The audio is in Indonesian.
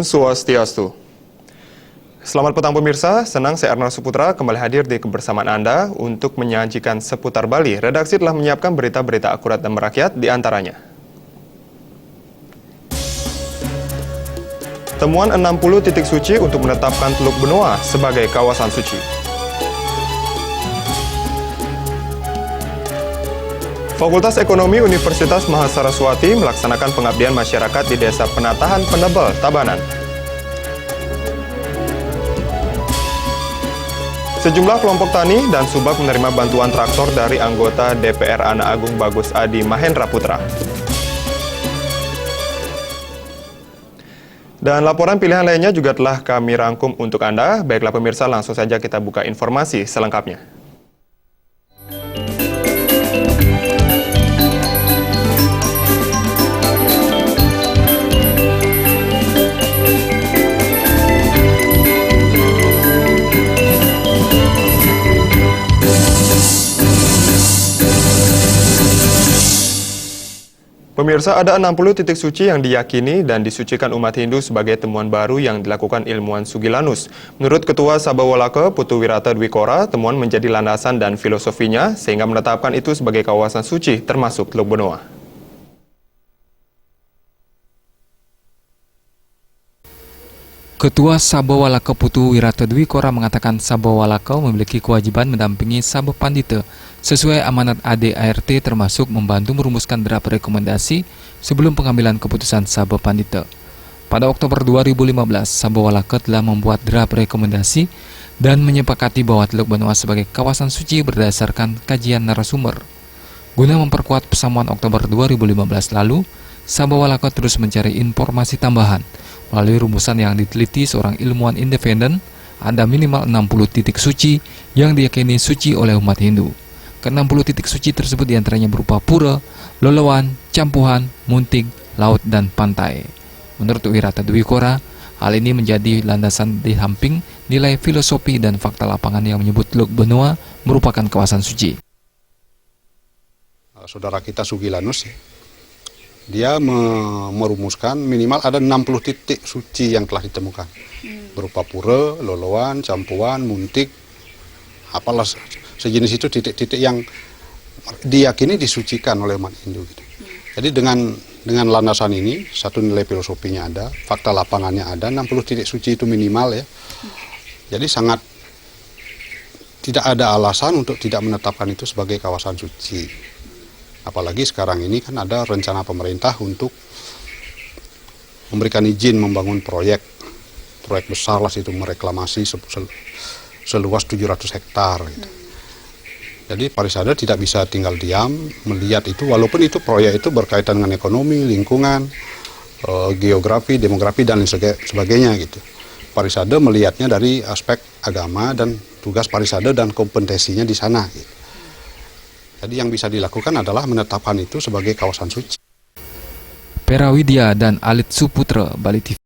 Om Swastiastu. Selamat petang pemirsa, senang saya Arnold Suputra kembali hadir di kebersamaan Anda untuk menyajikan seputar Bali. Redaksi telah menyiapkan berita-berita akurat dan merakyat di antaranya. Temuan 60 titik suci untuk menetapkan Teluk Benoa sebagai kawasan suci. Fakultas Ekonomi Universitas Mahasaraswati melaksanakan pengabdian masyarakat di Desa Penatahan Penebel, Tabanan. Sejumlah kelompok tani dan subak menerima bantuan traktor dari anggota DPR Anak Agung Bagus Adi Mahendra Putra. Dan laporan pilihan lainnya juga telah kami rangkum untuk Anda. Baiklah pemirsa, langsung saja kita buka informasi selengkapnya. Pemirsa, ada 60 titik suci yang diyakini dan disucikan umat Hindu sebagai temuan baru yang dilakukan ilmuwan Sugilanus. Menurut Ketua Sabawalaka Putu Wirata Dwikora, temuan menjadi landasan dan filosofinya sehingga menetapkan itu sebagai kawasan suci termasuk Teluk Benoa. Ketua Sabawalaka Putu Wirata Dwikora mengatakan Sabawalaka memiliki kewajiban mendampingi Sabah Pandita sesuai amanat ADART termasuk membantu merumuskan draft rekomendasi sebelum pengambilan keputusan Sabah Pandita. Pada Oktober 2015, Sabawalaka telah membuat draft rekomendasi dan menyepakati bahwa Teluk Benoa sebagai kawasan suci berdasarkan kajian narasumber. Guna memperkuat persamuan Oktober 2015 lalu, Sabawalaka terus mencari informasi tambahan. Melalui rumusan yang diteliti seorang ilmuwan independen, ada minimal 60 titik suci yang diyakini suci oleh umat Hindu. Ke-60 titik suci tersebut diantaranya berupa pura, lolowan, campuhan, munting, laut, dan pantai. Menurut Wirata Dwikora, hal ini menjadi landasan di samping nilai filosofi dan fakta lapangan yang menyebut Teluk Benoa merupakan kawasan suci. Saudara kita Sugilanus, dia merumuskan minimal ada 60 titik suci yang telah ditemukan. Berupa pura, lolowan, campuhan, muntik, apalah sejenis itu titik-titik yang diyakini disucikan oleh umat Hindu. Gitu. Jadi dengan landasan ini, satu nilai filosofinya ada, fakta lapangannya ada, 60 titik suci itu minimal ya. Jadi sangat tidak ada alasan untuk tidak menetapkan itu sebagai kawasan suci. Apalagi sekarang ini kan ada rencana pemerintah untuk memberikan izin membangun proyek besar lah itu mereklamasi seluas 700 hektar. Gitu. Jadi Parisada tidak bisa tinggal diam melihat itu, walaupun itu proyek itu berkaitan dengan ekonomi, lingkungan, geografi, demografi dan lain sebagainya gitu. Parisada melihatnya dari aspek agama dan tugas Parisada dan kompetensinya di sana. Gitu. Jadi yang bisa dilakukan adalah menetapkan itu sebagai kawasan suci. Pera Widya dan Alit Suputra, Bali TV.